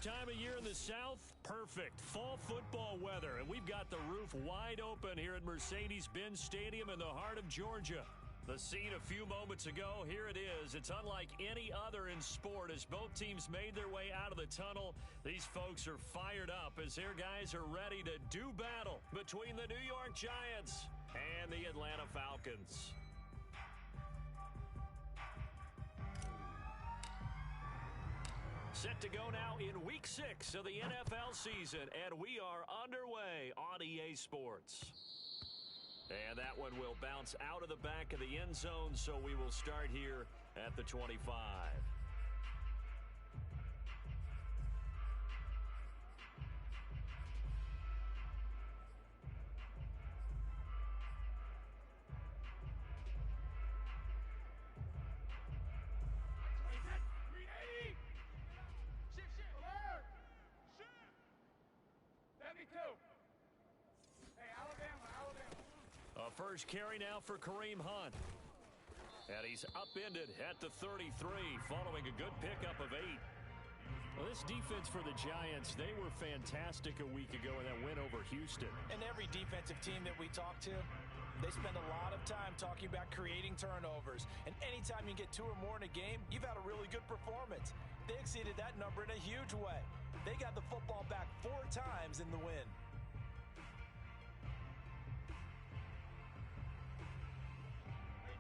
time of year in the South? Perfect. Fall football weather, and we've got the roof wide open here at Mercedes-Benz Stadium in the heart of Georgia. The scene a few moments ago, here it is. It's unlike any other in sport as both teams made their way out of the tunnel. These folks are fired up as their guys are ready to do battle between the New York Giants and the Atlanta Falcons. Set to go now in Week 6 of the NFL season, and we are underway on EA Sports. And that one will bounce out of the back of the end zone, so we will start here at the 25. First carry now for Kareem Hunt. And he's upended at the 33 following a good pickup of 8. Well, this defense for the Giants, they were fantastic a week ago in that win over Houston. And every defensive team that we talk to, they spend a lot of time talking about creating turnovers. And anytime you get 2 or more in a game, you've had a really good performance. They exceeded that number in a huge way. They got the football back 4 times in the win.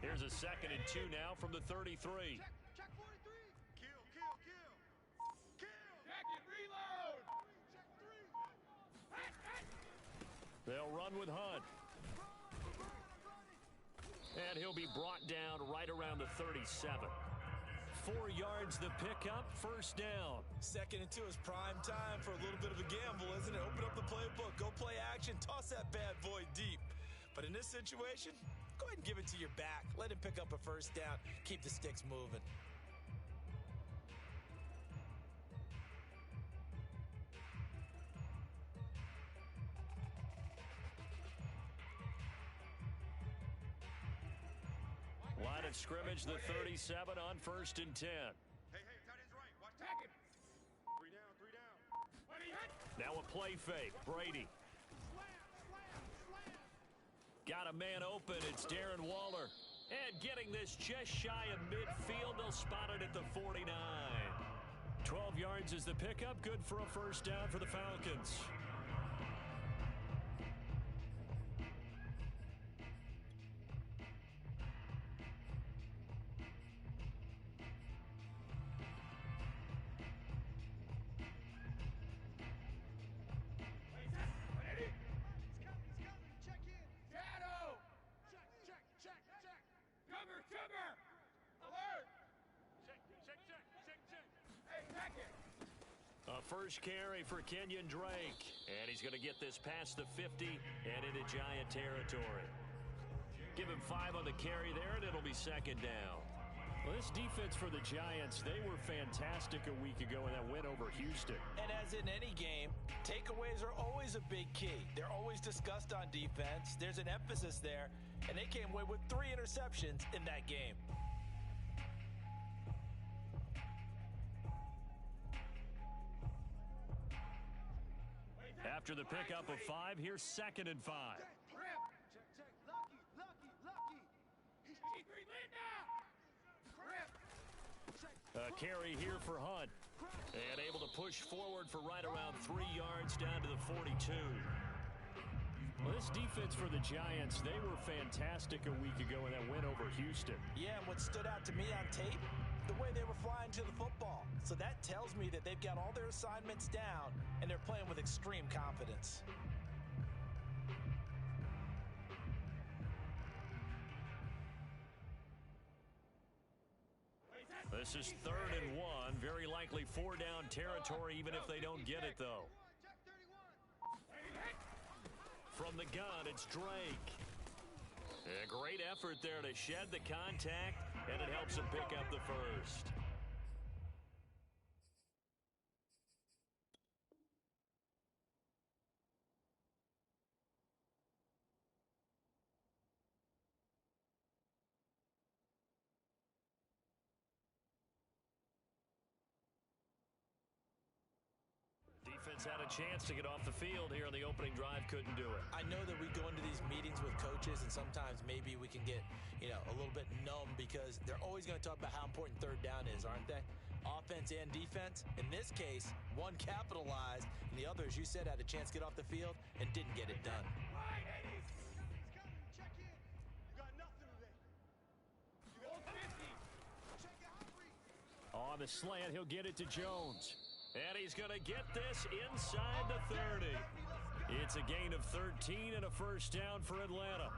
Here's a 2nd and 2 now from the 33. Check 43. Kill. Check it, reload. Check 3. They'll run with Hunt. And he'll be brought down right around the 37. 4 yards the pickup, first down. 2nd and 2 is prime time for a little bit of a gamble, isn't it? Open up the playbook, go play action, toss that bad boy deep. But in this situation, go ahead and give it to your back. Let him pick up a first down. Keep the sticks moving. Line of scrimmage, the 37 on 1st and 10. Hey, tight end's right. Watch tack him. 3 down. Now a play fake. Brady. Got a man open. It's Darren Waller. And getting this just shy of midfield. They'll spot it at the 49. 12 yards is the pickup. Good for a first down for the Falcons. First carry for Kenyon Drake. And he's going to get this past the 50 and into Giant territory. Give him 5 on the carry there, and it'll be 2nd down. Well, this defense for the Giants, they were fantastic a week ago in that win over Houston. And as in any game, takeaways are always a big key. They're always discussed on defense. There's an emphasis there, and they came away with 3 interceptions in that game. After the pickup of 5, here's 2nd and 5. Check. Lucky. He's 3 lead now. A carry here for Hunt. And able to push forward for right around 3 yards down to the 42. Well, this defense for the Giants, they were fantastic a week ago in that win over Houston. Yeah, and what stood out to me on tape, the way they were flying to the football. So that tells me that they've got all their assignments down, and they're playing with extreme confidence. This is 3rd and 1. Very likely 4 down territory, even if they don't get it, though. From the gun, it's Drake. A great effort there to shed the contact, and it helps him pick up the first. Defense had a chance to get off the field here on the opening drive, couldn't do it. I know that we go into these meetings with coaches, and sometimes maybe we can get, a little bit numb because they're always going to talk about how important third down is, aren't they? Offense and defense. In this case, one capitalized, and the other, as you said, had a chance to get off the field and didn't get it done. On the slant, he'll get it to Jones. And he's going to get this inside the 30. It's a gain of 13 and a first down for Atlanta.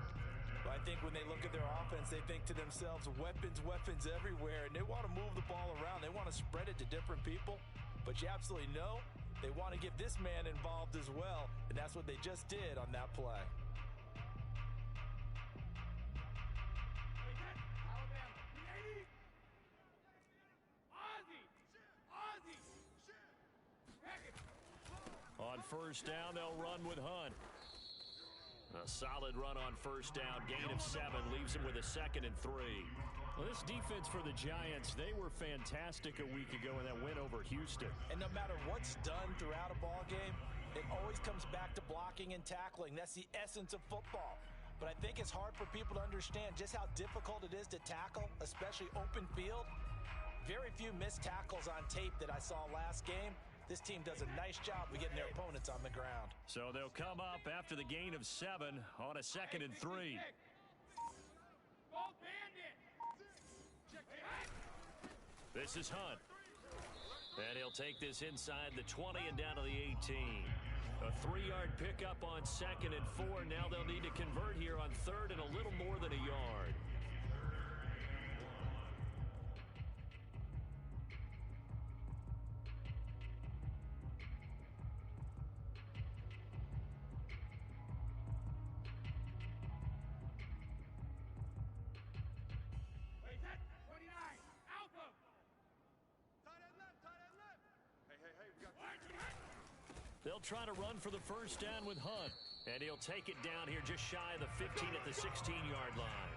Well, I think when they look at their offense, they think to themselves, weapons everywhere, and they want to move the ball around. They want to spread it to different people, but you absolutely know they want to get this man involved as well, and that's what they just did on that play. On first down, they'll run with Hunt. A solid run on first down. Gain of 7 leaves him with a 2nd and 3. Well, this defense for the Giants, they were fantastic a week ago in that win over Houston. And no matter what's done throughout a ball game, it always comes back to blocking and tackling. That's the essence of football. But I think it's hard for people to understand just how difficult it is to tackle, especially open field. Very few missed tackles on tape that I saw last game. This team does a nice job of getting their opponents on the ground. So they'll come up after the gain of 7 on a 2nd and 3. This is Hunt. And he'll take this inside the 20 and down to the 18. A 3-yard pickup on 2nd and 4. Now they'll need to convert here on 3rd and a little more than a yard. They'll try to run for the first down with Hunt. And he'll take it down here just shy of the 15 at the 16-yard line.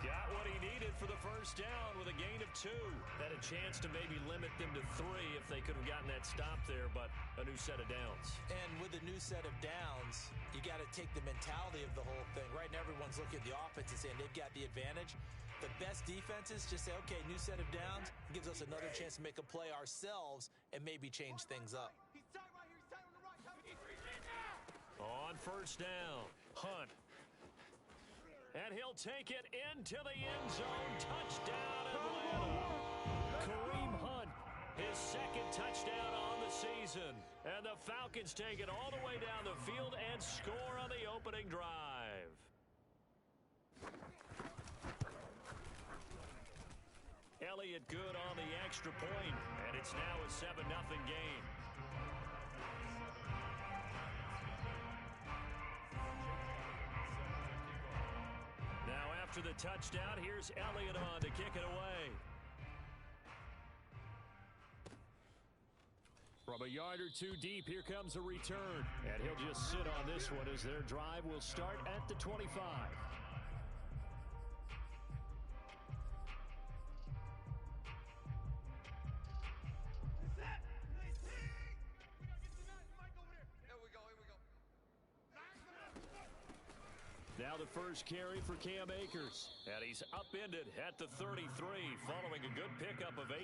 Got what he needed for the first down with a gain of 2. Had a chance to maybe limit them to 3 if they could have gotten that stop there, but a new set of downs. And with a new set of downs, you got to take the mentality of the whole thing. Right now, everyone's looking at the offense and saying they've got the advantage. The best defenses just say, okay, new set of downs. It gives us another chance to make a play ourselves and maybe change things up. On first down, Hunt. And he'll take it into the end zone. Touchdown, Atlanta. Kareem Hunt, his 2nd touchdown on the season. And the Falcons take it all the way down the field and score on the opening drive. Elliott good on the extra point, and it's now a 7-0 game. Now after the touchdown, here's Elliott on to kick it away. From a yard or 2 deep, here comes a return. And he'll just sit on this one as their drive will start at the 25. Now the first carry for Cam Akers. And he's upended at the 33 following a good pickup of 8.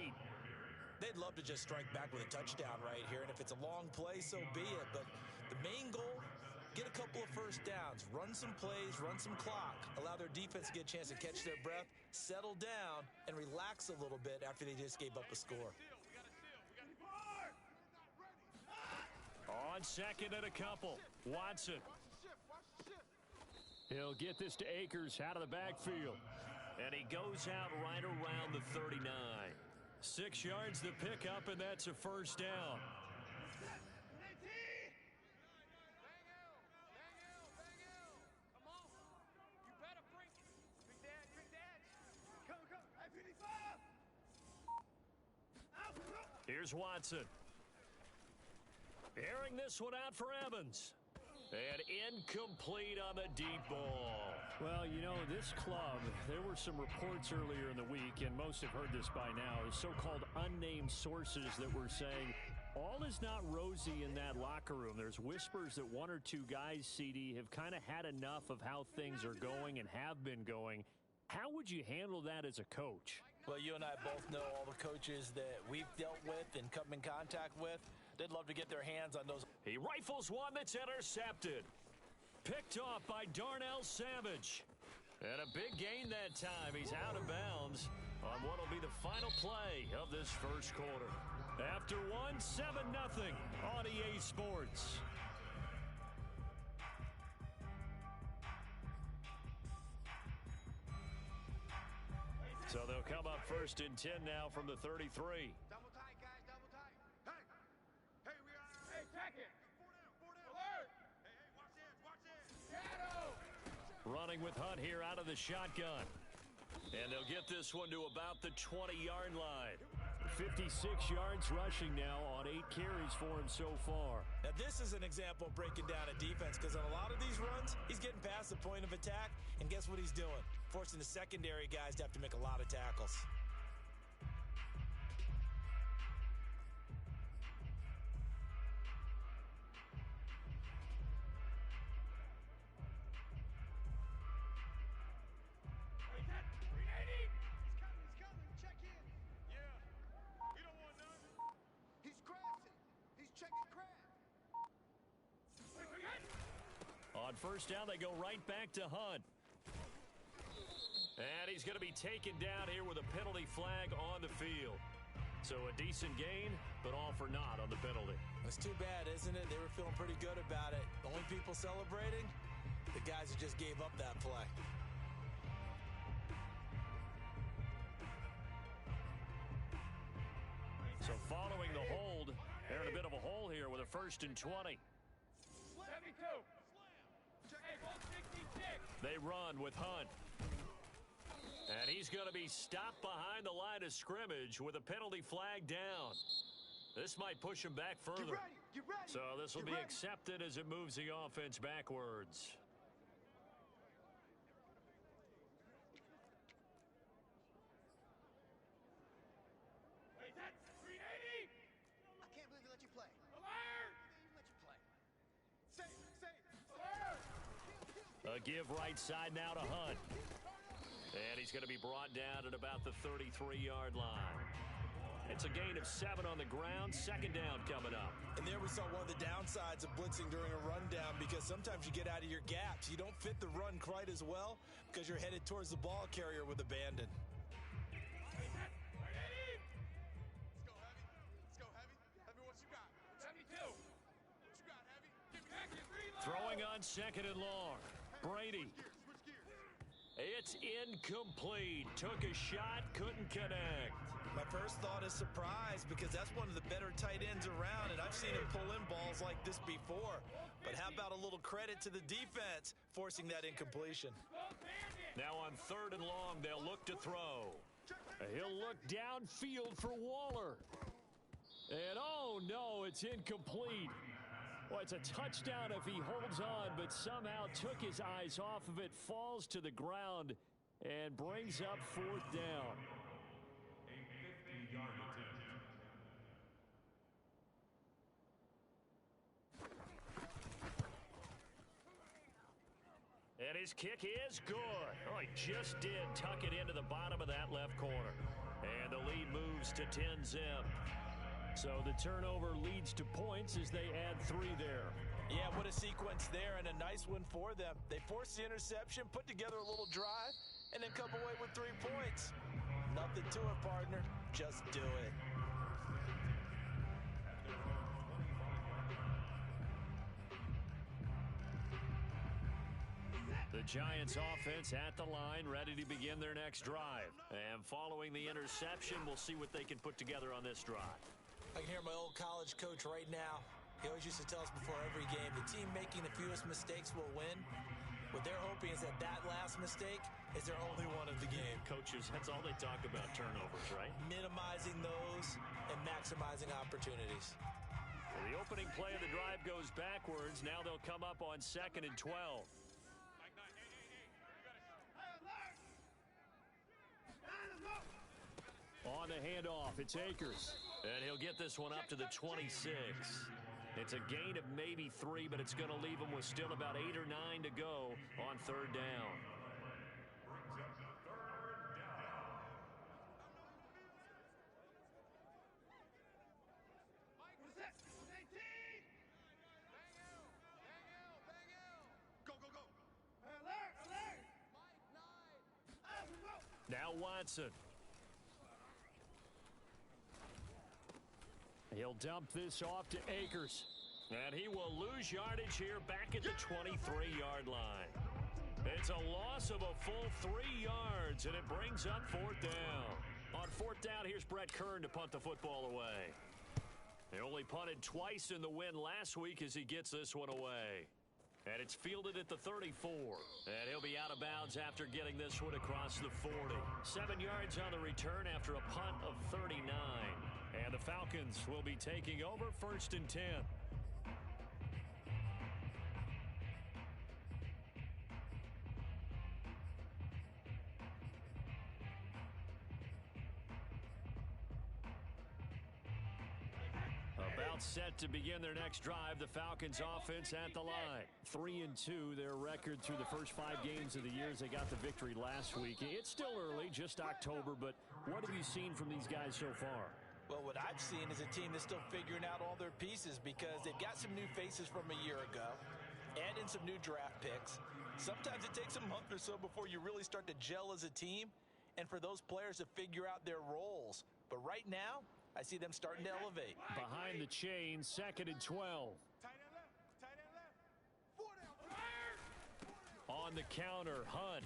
They'd love to just strike back with a touchdown right here, and if it's a long play, so be it. But the main goal, get a couple of first downs, run some plays, run some clock, allow their defense to get a chance to catch their breath, settle down, and relax a little bit after they just gave up a score. On 2nd and a couple, Watson. He'll get this to Akers out of the backfield. And he goes out right around the 39. 6 yards the pickup, and that's a first down. Here's Watson. Airing this one out for Evans. And incomplete on the deep ball. Well, you know, this club, there were some reports earlier in the week, and most have heard this by now, is so-called unnamed sources that were saying All is not rosy in that locker room. There's whispers that one or two guys, CD, have kind of had enough of how things are going and have been going. How would you handle that as a coach? Well, you and I both know all the coaches that we've dealt with and come in contact with. They'd love to get their hands on those. He rifles one that's intercepted. Picked off by Darnell Savage. And a big gain that time. He's out of bounds on what will be the final play of this first quarter. After one, 7-0 on EA Sports. So they'll come up first and 10 now from the 33. Double tight, guys, double tight. Hey, we are. Hey, check it. Four down. Alert. Hey, watch this. Shadow. Running with Hunt here out of the shotgun. And they'll get this one to about the 20-yard line. 56 yards rushing now on 8 carries for him so far. Now, this is an example of breaking down a defense because on a lot of these runs, he's getting past the point of attack, and guess what he's doing? Forcing the secondary guys to have to make a lot of tackles. On first down, they go right back to Hunt. And he's going to be taken down here with a penalty flag on the field. So a decent gain, but all for naught on the penalty. It's too bad, isn't it? They were feeling pretty good about it. The only people celebrating, the guys who just gave up that play. So following the hold, they're in a bit of a hole here with a 1st and 20. 72. They run with Hunt. And he's going to be stopped behind the line of scrimmage with a penalty flag down. This might push him back further. Get ready. So this will be accepted as it moves the offense backwards. I can't believe they let you play. Alert! They let you play. Safe. A give right side now to Hunt. And he's going to be brought down at about the 33-yard line. It's a gain of 7 on the ground. 2nd down coming up. And there we saw one of the downsides of blitzing during a rundown because sometimes you get out of your gaps. You don't fit the run quite as well because you're headed towards the ball carrier with abandon. Throwing on 2nd and long. Brady. It's incomplete. Took a shot, couldn't connect. My first thought is surprise because that's one of the better tight ends around, and I've seen him pull in balls like this before. But how about a little credit to the defense forcing that incompletion? Now on 3rd and long, they'll look to throw. He'll look downfield for Waller. And oh no, it's incomplete. Well, it's a touchdown if he holds on, but somehow took his eyes off of it, falls to the ground, and brings up 4th down. A 50-yard attempt. And his kick is good. Oh, he just did tuck it into the bottom of that left corner. And the lead moves to 10-zip. So the turnover leads to points as they add 3 there. Yeah, what a sequence there and a nice one for them. They forced the interception, put together a little drive, and then come away with 3 points. Nothing to it, partner. Just do it. The Giants offense at the line, ready to begin their next drive. And following the interception, we'll see what they can put together on this drive. I can hear my old college coach right now. He always used to tell us before every game, the team making the fewest mistakes will win. What they're hoping is that that last mistake is their only one of the game. Coaches, that's all they talk about, turnovers, right? Minimizing those and maximizing opportunities. Well, the opening play of the drive goes backwards. Now they'll come up on 2nd and 12. On the handoff, it's Akers. And he'll get this one up to the 26. It's a gain of maybe 3, but it's going to leave him with still about 8 or 9 to go on third down. Now Watson. He'll dump this off to Akers. And he will lose yardage here back at the 23-yard line. It's a loss of a full 3 yards, and it brings up fourth down. On fourth down, here's Brett Kern to punt the football away. He only punted twice in the win last week as he gets this one away. And it's fielded at the 34. And he'll be out of bounds after getting this one across the 40. 7 yards on the return after a punt of 39. And the Falcons will be taking over first and 10. About set to begin their next drive. The Falcons offense at the line. 3-2, their record through the first 5 games of the year as they got the victory last week. It's still early, just October, but what have you seen from these guys so far? Well, what I've seen is a team that's still figuring out all their pieces because they've got some new faces from a year ago, add in some new draft picks. Sometimes it takes a month or so before you really start to gel as a team and for those players to figure out their roles. But right now, I see them starting to elevate. Behind the chain, 2nd and 12. On the counter, Hunt.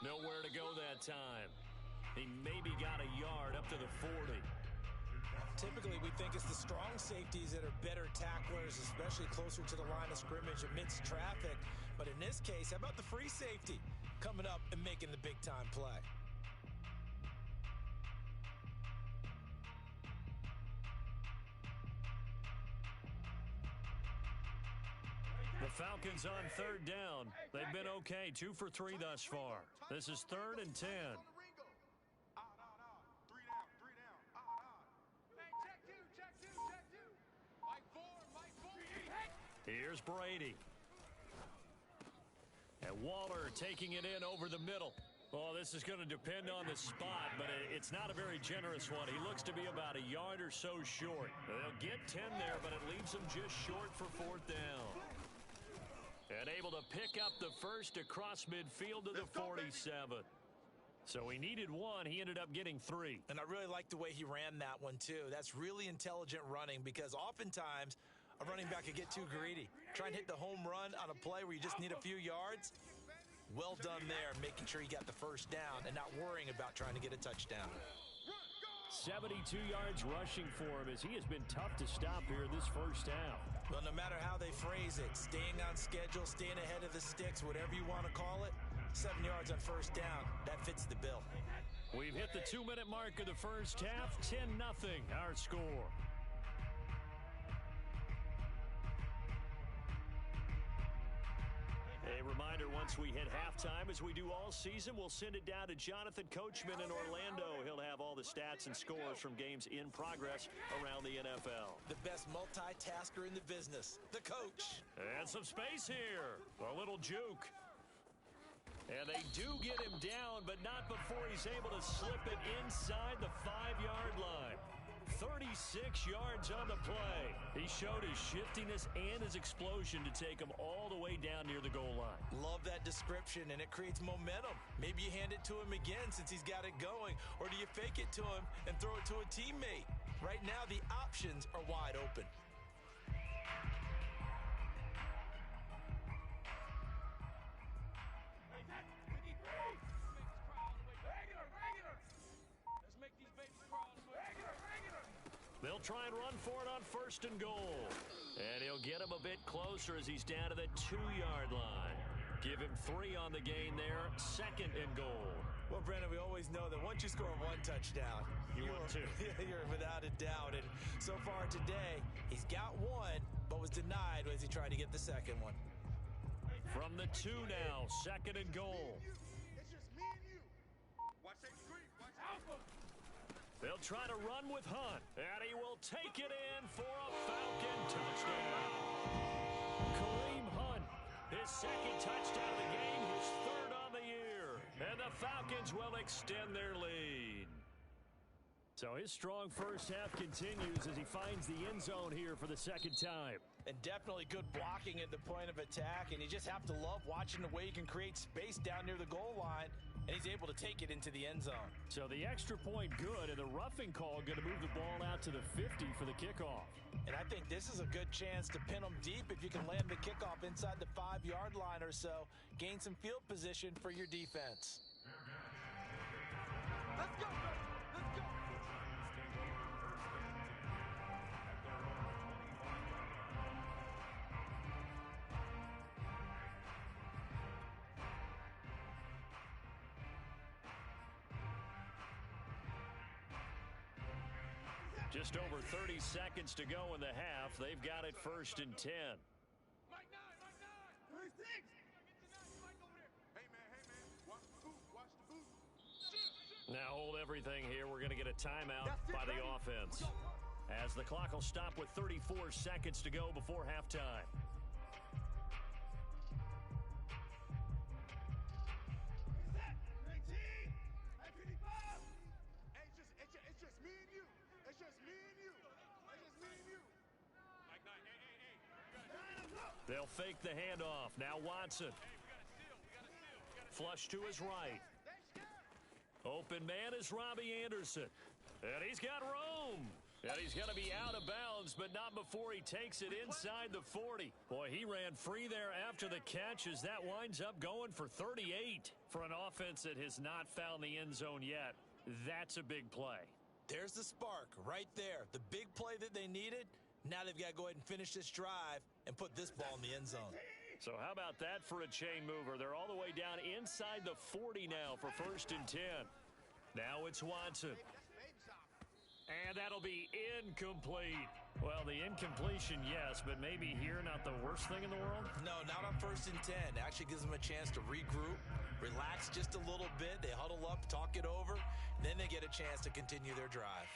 Nowhere to go that time. He maybe got a yard up to the 40. Typically, we think it's the strong safeties that are better tacklers, especially closer to the line of scrimmage amidst traffic. But in this case, how about the free safety coming up and making the big-time play? The Falcons on third down. They've been okay, 2 for 3 thus far. This is 3rd and 10. Here's Brady. And Waller taking it in over the middle. Oh, this is going to depend on the spot, but it's not a very generous one. He looks to be about a yard or so short. They'll get 10 there, but it leaves them just short for fourth down. And able to pick up the first across midfield to the 47. So he needed 1. He ended up getting 3. And I really like the way he ran that one, too. That's really intelligent running because oftentimes a running back could get too greedy. Try and hit the home run on a play where you just need a few yards. Well done there, making sure he got the first down and not worrying about trying to get a touchdown. 72 yards rushing for him as he has been tough to stop here this first half. Well, no matter how they phrase it, staying on schedule, staying ahead of the sticks, whatever you want to call it, 7 yards on first down, that fits the bill. We've hit the 2-minute mark of the first half, 10-0 our score. A reminder, once we hit halftime, as we do all season, we'll send it down to Jonathan Coachman in Orlando. He'll have all the stats and scores from games in progress around the NFL. The best multitasker in the business, the coach. And some space here. A little juke. And they do get him down, but not before he's able to slip it inside the 5-yard line. 36 yards on the play. He showed his shiftiness and his explosion to take him all the way down near the goal line. Love that description, and it creates momentum. Maybe you hand it to him again since he's got it going, or do you fake it to him and throw it to a teammate? Right now, the options are wide open. They'll try and run for it on 1st and goal. And he'll get him a bit closer as he's down to the 2-yard line. Give him 3 on the gain there, 2nd and goal. Well, Brendan, we always know that once you score 1 touchdown, you're without a doubt. And so far today, he's got 1, but was denied as he tried to get the second one. From the 2 now, 2nd and goal. It's just me and you. Watch that screen. Watch out. They'll try to run with Hunt, and he will take it in for a Falcon touchdown. Kareem Hunt, his second touchdown of the game, his third on the year. And the Falcons will extend their lead. So his strong first half continues as he finds the end zone here for the second time. And definitely good blocking at the point of attack, and you just have to love watching the way he can create space down near the goal line, and he's able to take it into the end zone. So the extra point good, and the roughing call going to move the ball out to the 50 for the kickoff. And I think this is a good chance to pin them deep if you can land the kickoff inside the 5-yard line or so. Gain some field position for your defense. Let's go, bro. Let's go. Just over 30 seconds to go in the half. They've got it 1st and 10. Mike 9, Mike 9. 36. Hey, man. Watch the boot. Watch the boot. Now hold everything here. We're going to get a timeout by the offense, as the clock will stop with 34 seconds to go before halftime. It's just me and you. It's just me and you. It's just me and you. Mike 9, hey. They'll fake the handoff. Now Watson. Hey, we got a steal. Flush to his right. Open man is Robbie Anderson. And he's got room. And he's going to be out of bounds, but not before he takes it inside the 40. Boy, he ran free there after the catch as that winds up going for 38. For an offense that has not found the end zone yet, that's a big play. There's the spark right there. The big play that they needed. Now they've got to go ahead and finish this drive and put this ball in the end zone. So how about that for a chain mover? They're all the way down inside the 40 now for 1st and 10. Now it's Watson. And that'll be incomplete. Well, the incompletion, yes, but maybe here not the worst thing in the world? No, not on 1st and 10. Actually gives them a chance to regroup, relax just a little bit. They huddle up, talk it over, then they get a chance to continue their drive.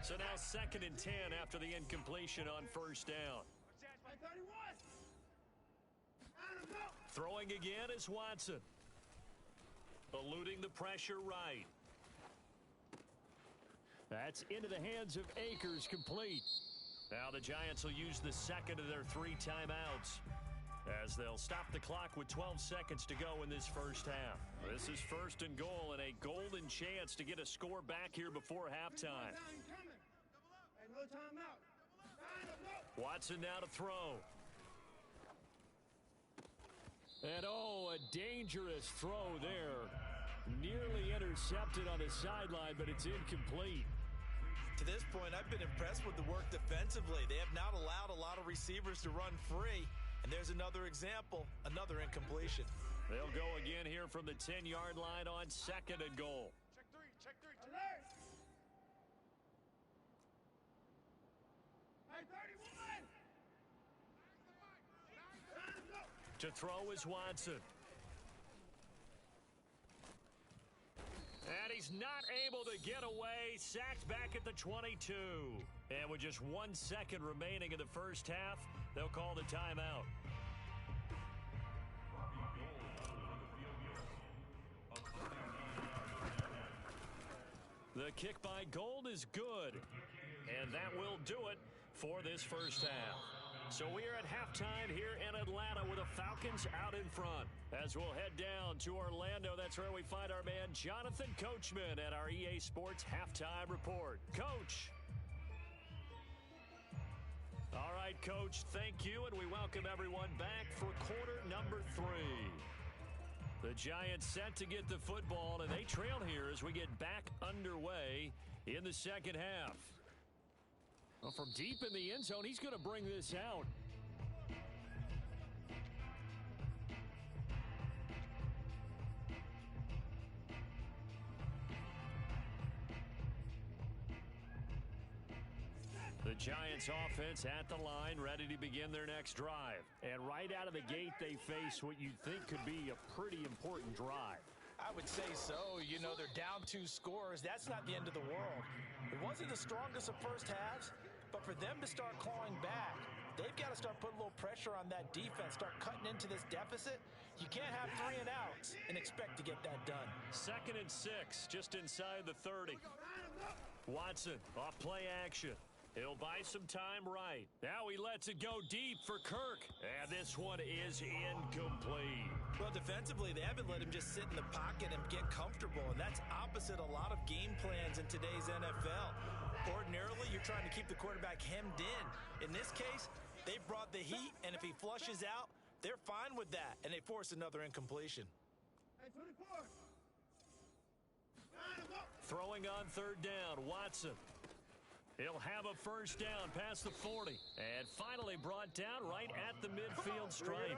So now 2nd and 10 after the incompletion on 1st down. 31. Throwing again is Watson. Eluding the pressure right. That's into the hands of Akers, complete. Now the Giants will use the second of their 3 timeouts, as they'll stop the clock with 12 seconds to go in this first half. This is 1st and goal and a golden chance to get a score back here before halftime. Watson now to throw. And oh, a dangerous throw there. Nearly intercepted on the sideline, but it's incomplete. To this point, I've been impressed with the work defensively. They have not allowed a lot of receivers to run free. And there's another example, another incompletion. They'll go again here from the 10-yard line on 2nd and goal. Check 3. Alert. Hey, 31. To throw is Watson. And he's not able to get away. Sacked back at the 22. And with just 1 second remaining in the first half, they'll call the timeout. The kick by Gold is good. And that will do it for this first half. So we are at halftime here in Atlanta with the Falcons out in front. As we'll head down to Orlando, that's where we find our man Jonathan Coachman at our EA Sports Halftime Report. Coach. All right, Coach, thank you, and we welcome everyone back for quarter number 3. The Giants set to get the football, and they trail here as we get back underway in the second half. Well, from deep in the end zone, he's going to bring this out. The Giants offense at the line, ready to begin their next drive. And right out of the gate, they face what you'd think could be a pretty important drive. I would say so. You know, they're down 2 scores. That's not the end of the world. It wasn't the strongest of first halves, but for them to start clawing back, they've got to start putting a little pressure on that defense, start cutting into this deficit. You can't have 3 and outs and expect to get that done. 2nd and 6, just inside the 30. Watson off play action. He'll buy some time right. Now he lets it go deep for Kirk. And this one is incomplete. Well, defensively, they haven't let him just sit in the pocket and get comfortable, and that's opposite a lot of game plans in today's NFL. Ordinarily, you're trying to keep the quarterback hemmed in. In this case, they've brought the heat, and if he flushes out, they're fine with that, and they force another incompletion. Hey, 24. Throwing on 3rd down, Watson. He'll have a first down past the 40. And finally brought down right at the midfield stripe.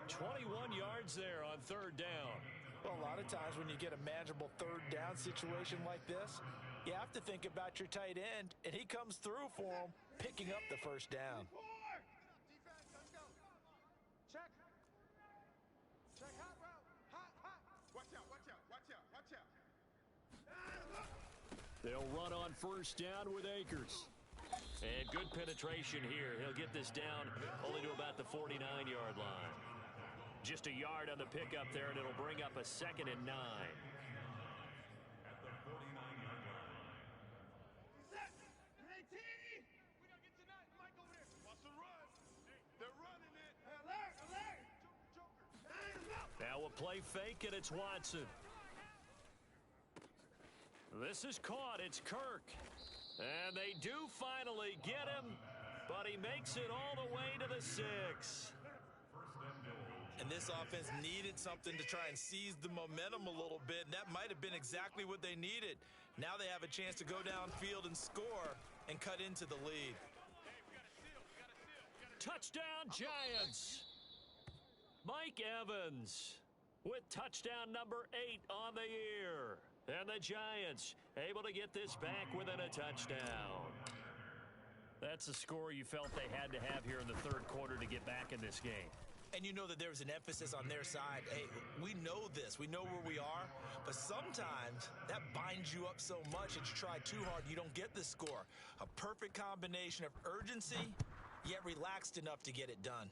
21 yards there on 3rd down. Well, a lot of times when you get a manageable 3rd down situation like this, you have to think about your tight end, and he comes through for him, picking up the first down. Defense, let's go. Check. Check hot route. Hot, hot. Watch out, watch out, watch out, watch out. They'll run on 1st down with Akers. And good penetration here. He'll get this down only to about the 49-yard line. Just a yard on the pickup there, and it'll bring up a 2nd and 9. At the 49-yard line. Set. 18. We don't get tonight. Mike over there. Watch the run. They're running it. Alert, alert. Joker. Now a play fake, and it's Watson. This is caught. It's Kirk. And they do finally get him, but he makes it all the way to the 6. And this offense needed something to try and seize the momentum a little bit, and that might have been exactly what they needed. Now they have a chance to go downfield and score and cut into the lead. Touchdown, Giants. Mike Evans with touchdown number 8 on the year. And the Giants able to get this back within a touchdown. That's a score you felt they had to have here in the 3rd quarter to get back in this game. And you know that there's an emphasis on their side. Hey, we know this. We know where we are. But sometimes that binds you up so much that you try too hard, you don't get the score. A perfect combination of urgency, yet relaxed enough to get it done.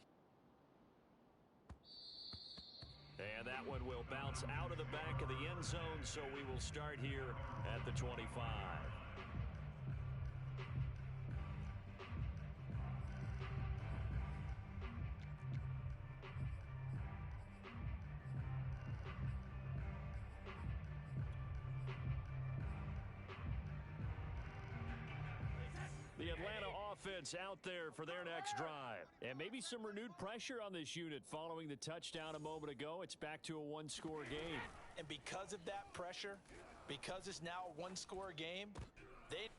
And that one will bounce out of the back of the end zone, so we will start here at the 25. The Atlanta offense out there for their next drive. And maybe some renewed pressure on this unit following the touchdown a moment ago. It's back to a 1-score game. And because of that pressure, because it's now a 1-score game,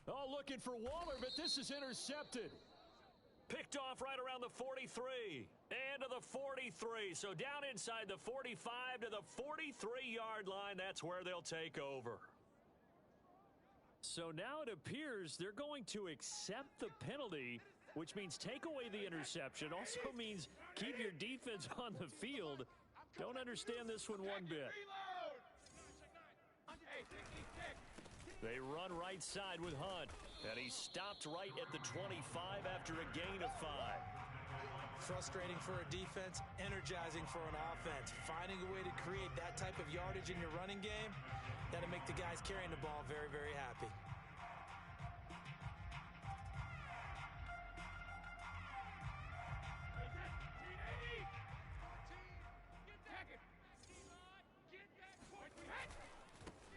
Oh, looking for Waller, but this is intercepted. Picked off right around the 43. And to the 43. So down inside the 45 to the 43-yard line. That's where they'll take over. So now it appears they're going to accept the penalty, which means take away the interception. Also means keep your defense on the field. Don't understand this one bit. They run right side with Hunt, and he stopped right at the 25 after a gain of 5. Frustrating for a defense, energizing for an offense. Finding a way to create that type of yardage in your running game, that'll make the guys carrying the ball very, very happy.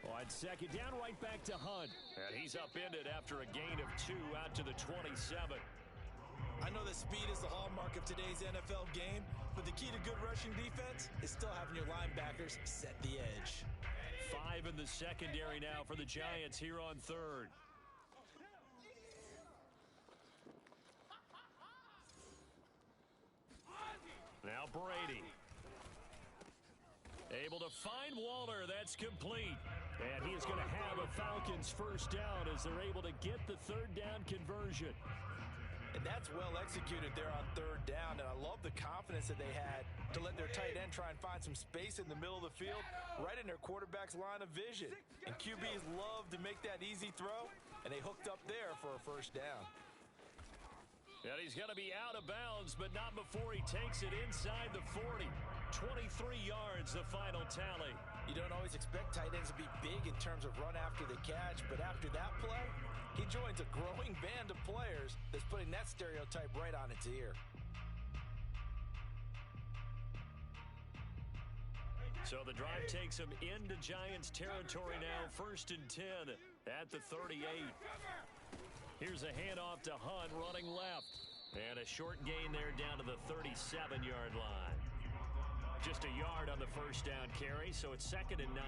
On 2nd down, right back to Hunt. And he's upended after a gain of 2 out to the 27. I know that speed is the hallmark of today's NFL game, but the key to good rushing defense is still having your linebackers set the edge. 5 in the secondary now for the Giants here on 3rd. Now Brady. Able to find Waller. That's complete. And he is going to have a Falcons first down as they're able to get the 3rd down conversion. And that's well executed there on third down. And I love the confidence that they had to let their tight end try and find some space in the middle of the field, right in their quarterback's line of vision. And QBs love to make that easy throw, and they hooked up there for a first down. And he's going to be out of bounds, but not before he takes it inside the 40. 23 yards, the final tally. You don't always expect tight ends to be big in terms of run after the catch, but after that play, he joins a growing band of players that's putting that stereotype right on its ear. So the drive takes him into Giants territory now, 1st and 10 at the 38. Here's a handoff to Hunt running left. And a short gain there down to the 37-yard line. Just a yard on the first down carry, so it's 2nd and 9.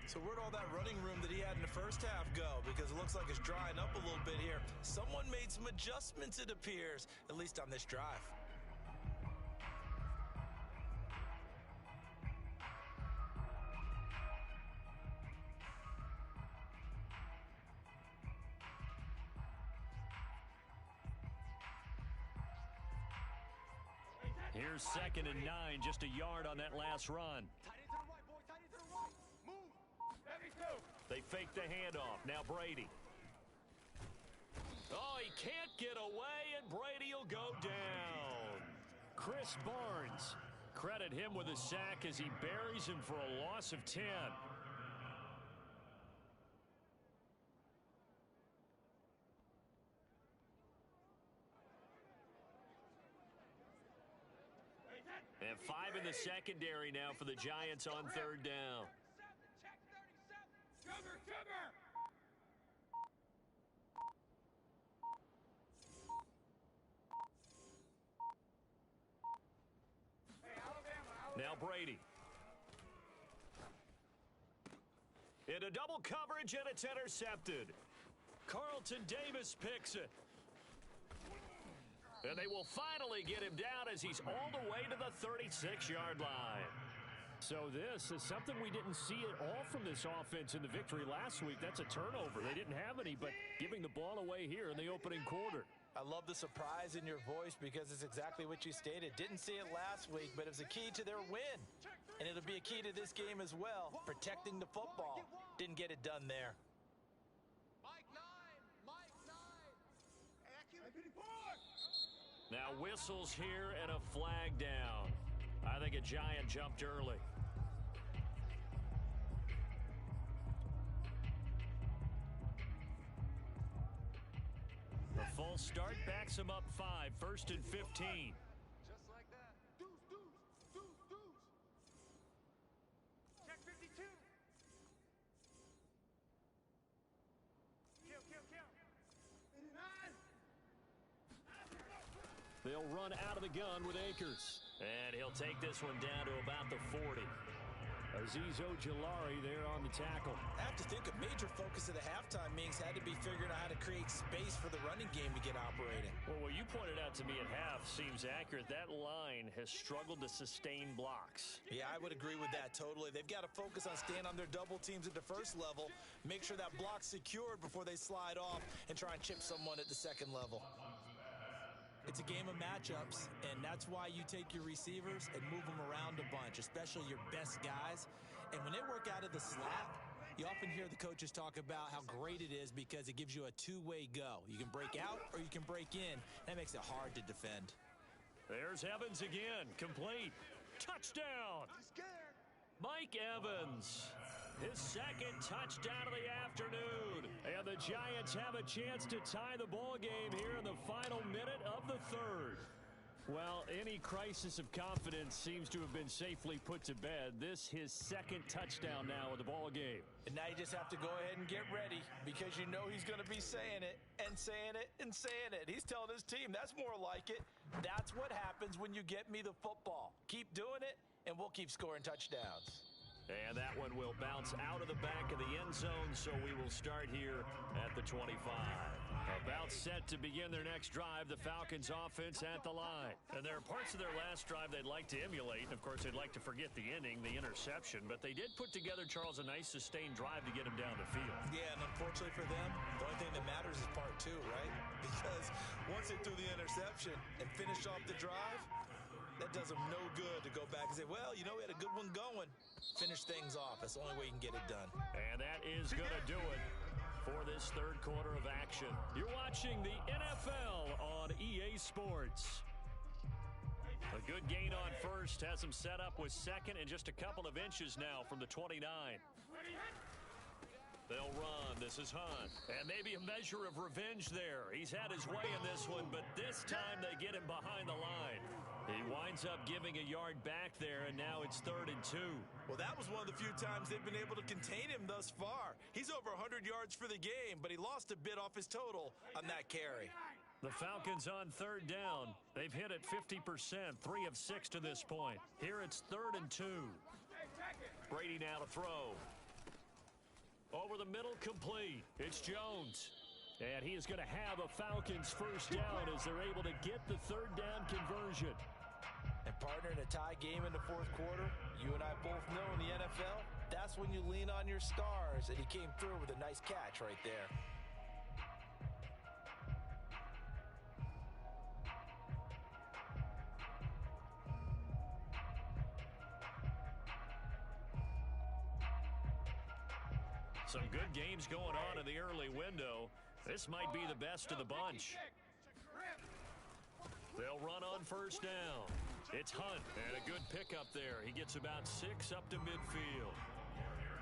So where'd all that running room that he had in the first half go? Because it looks like it's drying up a little bit here. Someone made some adjustments, it appears, at least on this drive. Here's 2nd and 9, just a yard on that last run. Tight end to the right, boy. Tight end to the right. Move. Heavy two. They fake the handoff. Now Brady. Oh, he can't get away, and Brady will go down. Chris Barnes. Credit him with a sack as he buries him for a loss of 10. And 5 in the secondary now for the Giants on 3rd down. Check 37. Cover, cover. Now Brady. Into double coverage, and it's intercepted. Carlton Davis picks it. And they will finally get him down as he's all the way to the 36-yard line. So this is something we didn't see at all from this offense in the victory last week. That's a turnover. They didn't have any, but giving the ball away here in the opening quarter. I love the surprise in your voice because it's exactly what you stated. Didn't see it last week, but it was a key to their win. And it'll be a key to this game as well, protecting the football. Didn't get it done there. Mike 9. Mike 9. Accurate. 54. Now whistles here and a flag down. I think a Giant jumped early. The false start backs him up 5, 1st and 15. Just like that. Deuce, deuce, deuce, deuce. Check 52. Kill, kill, kill. 89. They'll run out of the gun with Akers. And he'll take this one down to about the 40. Azeez Ojulari there on the tackle. I have to think a major focus of the halftime meetings had to be figuring out how to create space for the running game to get operating. Well, what you pointed out to me at half seems accurate. That line has struggled to sustain blocks. Yeah, I would agree with that totally. They've got to focus on staying on their double teams at the first level, make sure that block's secured before they slide off and try and chip someone at the second level. It's a game of matchups, and that's why you take your receivers and move them around a bunch, especially your best guys. And when they work out of the slot, you often hear the coaches talk about how great it is because it gives you a two-way go. You can break out or you can break in. That makes it hard to defend. There's Evans again, complete. Touchdown! Mike Evans. His second touchdown of the afternoon. And the Giants have a chance to tie the ball game here in the final minute of the 3rd. Well, any crisis of confidence seems to have been safely put to bed. This his second touchdown now of the ball game. And now you just have to go ahead and get ready because you know he's going to be saying it and saying it and saying it. He's telling his team that's more like it. That's what happens when you get me the football. Keep doing it, and we'll keep scoring touchdowns. And that one will bounce out of the back of the end zone, so we will start here at the 25. About set to begin their next drive, the Falcons offense at the line. And there are parts of their last drive they'd like to emulate. And, of course, they'd like to forget the inning, the interception. But they did put together, Charles, a nice sustained drive to get him down the field. Yeah, and unfortunately for them, the only thing that matters is part 2, right? Because once they threw the interception and finished off the drive, that does them no good to go back and say, well, you know, we had a good one going. Finish things off. That's the only way you can get it done. And that is going to do it for this third quarter of action. You're watching the NFL on EA Sports. A good gain on first has him set up with second and just a couple of inches now from the 29. They'll run. This is Hunt. And maybe a measure of revenge there. He's had his way in this one, but this time they get him behind the line. He winds up giving a yard back there, and now it's 3rd and 2. Well, that was one of the few times they've been able to contain him thus far. He's over 100 yards for the game, but he lost a bit off his total on that carry. The Falcons on 3rd down. They've hit it 50%, 3 of 6 to this point. Here it's 3rd and 2. Brady now to throw. Over the middle, complete. It's Jones. And he is going to have a Falcons first down as they're able to get the 3rd down conversion. And partner, in a tie game in the 4th quarter, you and I both know in the NFL, that's when you lean on your stars. And he came through with a nice catch right there. Some good games going on in the early window. This might be the best of the bunch. They'll run on first down. It's Hunt, and a good pickup there. He gets about 6 up to midfield.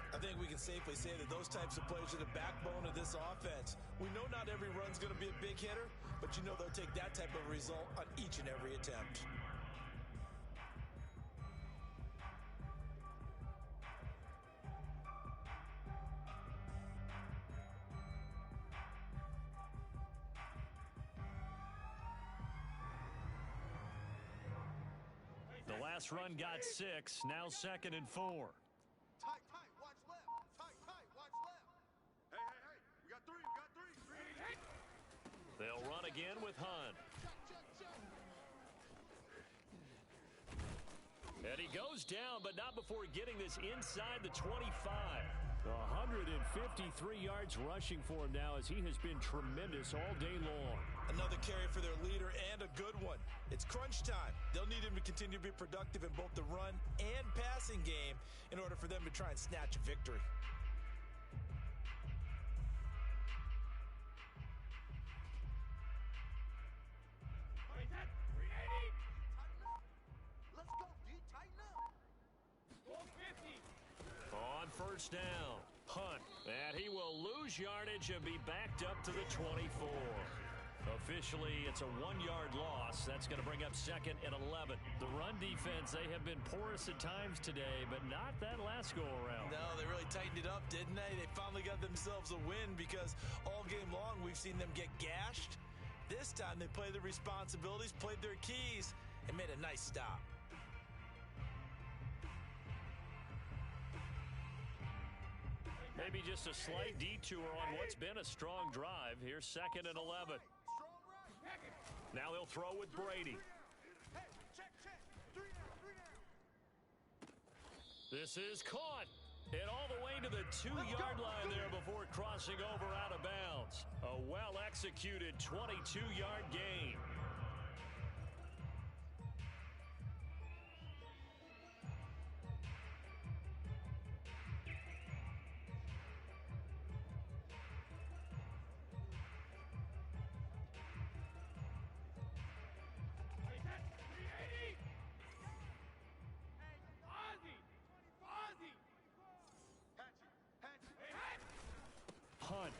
I think we can safely say that those types of plays are the backbone of this offense. We know not every run's going to be a big hitter, but you know they'll take that type of result on each and every attempt. The last run got 6, now 2nd and 4. Tight, watch left. Tight, watch left. Hey. We got 3. They'll run again with Hunt. And he goes down, but not before getting this inside the 25. 153 yards rushing for him now as he has been tremendous all day long. Another carry for their leader and a good one. It's crunch time. They'll need him to continue to be productive in both the run and passing game in order for them to try and snatch a victory. Let's go, D. Tighten up. On first down, Hunt, and he will lose yardage and be backed up to the 24. Officially, it's a 1-yard loss. That's going to bring up 2nd and 11. The run defense, they have been porous at times today, but not that last go-around. No, they really tightened it up, didn't they? They finally got themselves a win because all game long we've seen them get gashed. This time they played their responsibilities, played their keys, and made a nice stop. Maybe just a slight detour on what's been a strong drive. Here's 2nd and 11. Now they'll throw with Brady. Hey, check. 3 down. This is caught. And all the way to the 2-yard line there before crossing over out of bounds. A well-executed 22-yard gain. Hunt.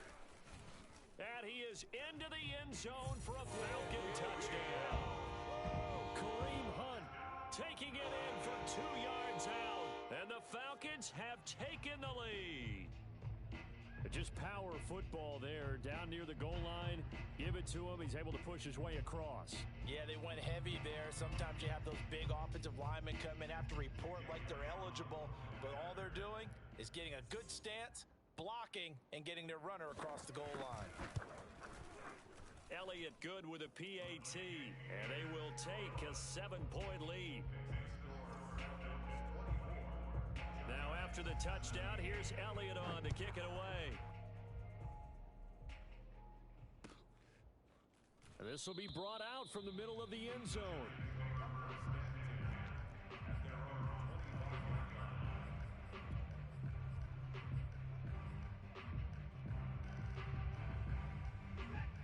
And he is into the end zone for a Falcon touchdown. Kareem Hunt taking it in for 2 yards out. And the Falcons have taken the lead. Just power football there down near the goal line. Give it to him. He's able to push his way across. Yeah, they went heavy there. Sometimes you have those big offensive linemen come in, have to report like they're eligible. But all they're doing is getting a good stance, blocking, and getting their runner across the goal line. Elliott good with a PAT, and they will take a 7-point lead. Now after the touchdown, here's Elliott on to kick it away. And This will be brought out from the middle of the end zone.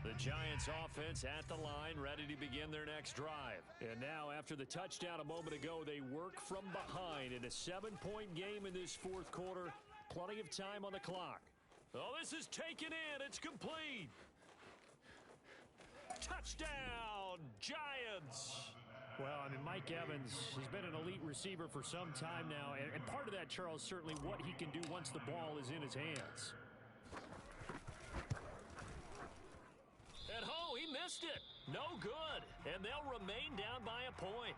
The Giants offense at the line, ready to begin their next drive. And now, after the touchdown a moment ago, they work from behind in a 7-point game in this fourth quarter. Plenty of time on the clock. Oh, this is taken in. It's complete. Touchdown, Giants. Well, I mean, Mike Evans, he's been an elite receiver for some time now. And part of that, Charles, certainly what he can do once the ball is in his hands. At home, he missed it. No good. And they'll remain down by a point.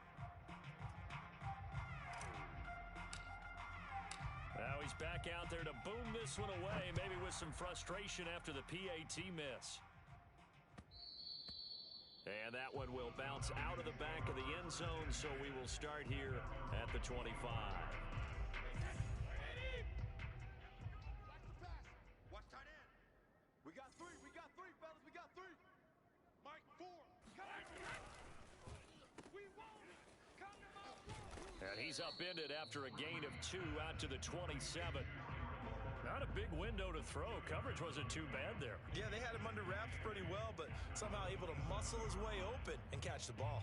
Now he's back out there to boom this one away, maybe with some frustration after the PAT miss. And that one will bounce out of the back of the end zone, so we will start here at the 25. Watch tight end. We got three, fellas. We got three. Mike, four. We won. And he's upended after a gain of 2 out to the 27. Not a big window to throw. Coverage wasn't too bad there. Yeah, they had him under wraps pretty well, but somehow able to muscle his way open and catch the ball.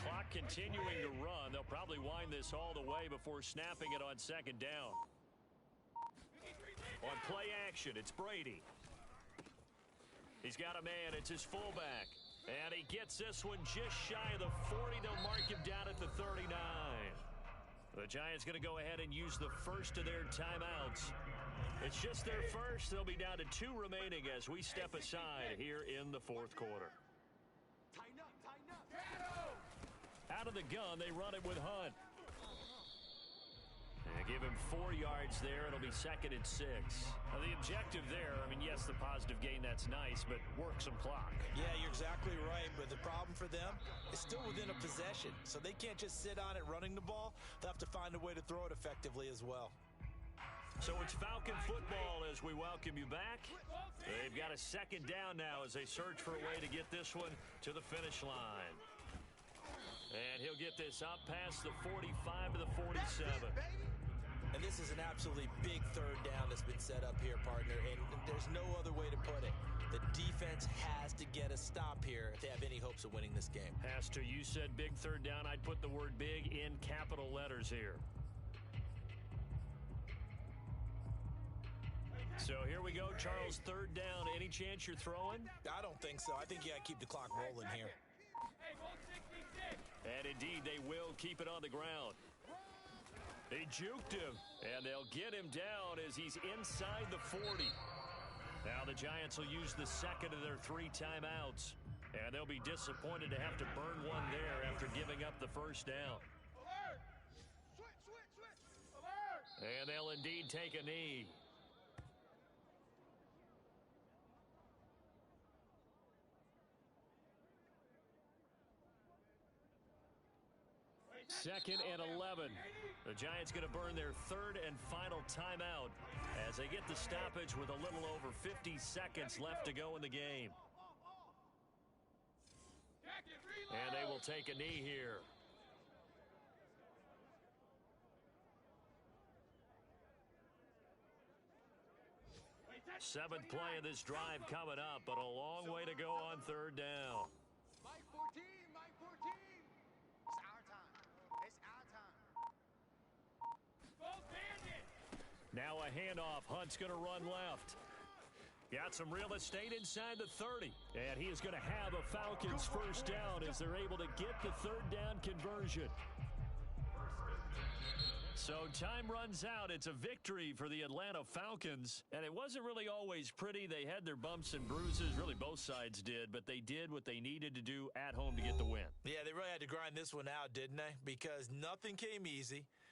Clock continuing to run. They'll probably wind this all the way before snapping it on second down. On play action, it's Brady. He's got a man. It's his fullback. And he gets this one just shy of the 40. They'll mark him down at the 39. The Giants going to go ahead and use the first of their timeouts. It's just their first. They'll be down to 2 remaining as we step aside here in the fourth quarter. Tighten up. Out of the gun, they run it with Hunt. And give him 4 yards there. It'll be 2nd and 6. Now, the objective there, I mean, yes, the positive gain, that's nice, but work some clock. Yeah, you're exactly right, but the problem for them is still within a possession, so they can't just sit on it running the ball. They'll have to find a way to throw it effectively as well. So it's Falcon football as we welcome you back. They've got a 2nd down now as they search for a way to get this one to the finish line. And he'll get this up past the 45 to the 47. And this is an absolutely big 3rd down that's been set up here, partner, and there's no other way to put it. The defense has to get a stop here if they have any hopes of winning this game. Has to. You said big 3rd down. I'd put the word big in capital letters here. So here we go, Charles, 3rd down. Any chance you're throwing? I don't think so. I think you got to keep the clock rolling here. And indeed, they will keep it on the ground. They juked him, and they'll get him down as he's inside the 40. Now the Giants will use the 2nd of their 3 timeouts, and they'll be disappointed to have to burn one there after giving up the 1st down. Alert! Switch! Alert! And they'll indeed take a knee. Second and 11. The Giants going to burn their 3rd and final timeout as they get the stoppage with a little over 50 seconds left to go in the game. And they will take a knee here. Seventh play of this drive coming up, but a long way to go on 3rd down. Mike 14! It's our time. Now a handoff. Hunt's going to run left. Got some real estate inside the 30. And he is going to have a Falcons 1st down as they're able to get the 3rd down conversion. So time runs out. It's a victory for the Atlanta Falcons. And it wasn't really always pretty. They had their bumps and bruises. Really, both sides did. But they did what they needed to do at home to get the win. Yeah, they really had to grind this one out, didn't they? Because nothing came easy.